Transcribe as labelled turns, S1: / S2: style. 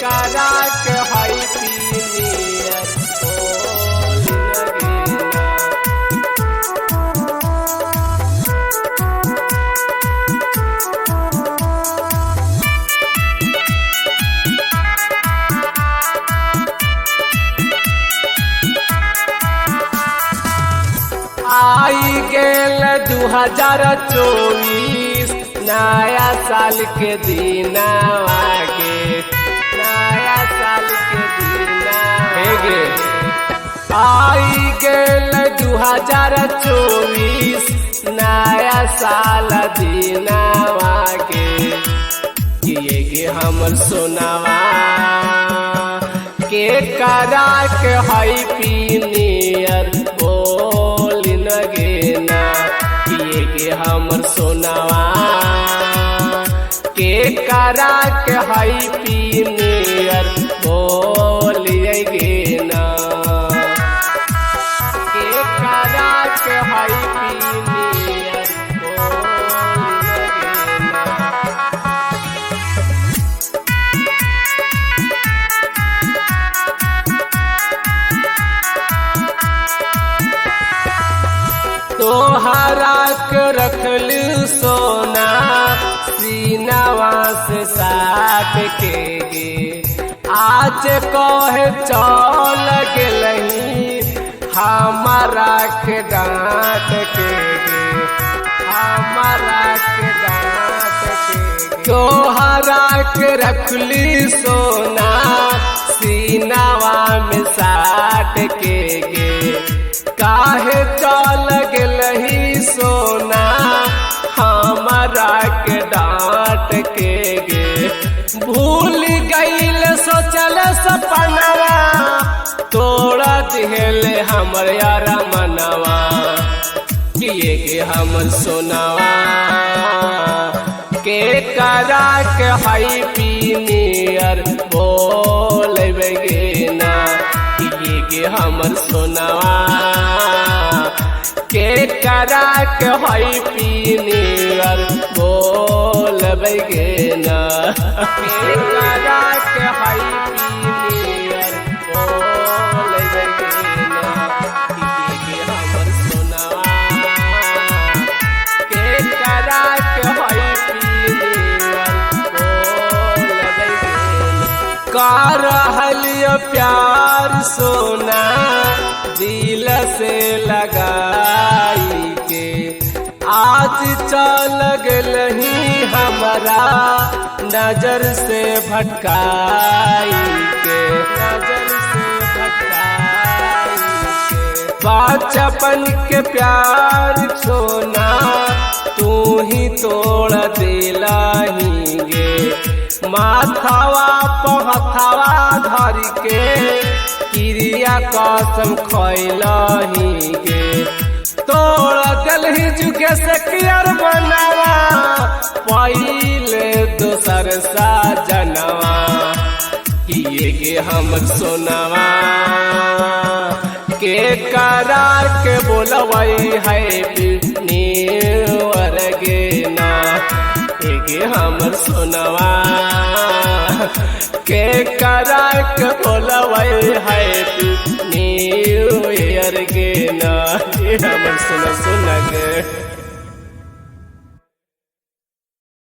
S1: करा के हई पीनियर आई गेल 2024 नया साल के दिन आगे नया साल के दिन आगे आई गेल 2024 नया साल दिन आगे ये हमर सोनावा के करा के हई पीनियर गेना किए हमर सोनावा के करा के हई पीनियर बोलिए गेना के करा के हई पीनियर बोलिए गेना तोहरा के रखल सोना सीनावा से साथ के गे आज कहे चल गेलही हमारा के डांट के गे हमारा के डांट के तोहरा के रखली सोना सीनावा में साथ के गे काहे चल गेलही सोना हमारा के डांट के गे भूल गईल सोचल सपनवा तोड़ा दिहले हमर यारा मनवा किए गे हमर सोनावा के करा के हई पीनियर बोलबे गेना के हमर सोनावा के करा के हई पीनियर बोलबे गेना के करा के हई पीनियर बोलबे गेना के हमर सोनावा के करा के हई पीनियर बोलबे गेना कर रहलियो प्यार सोना दिल से लगाई के आज चल गेलही हमरा नजर से भटकाई के नजर से भटकाई के बचपन के प्यार सोना तू ही तोड़ दिलाही गे माथावा पहथावा धर के क्रिया कसम खैलही गे तोड़ गलही जुगे से कियर बनावा पहिले दोसर सा जनवा किए गे हमर सोनावा के करा के बोलवई है पीनियर गेना के हमर सोनावा के करा के बोलवई है न्यू ईयर गेना हमर सोना गे।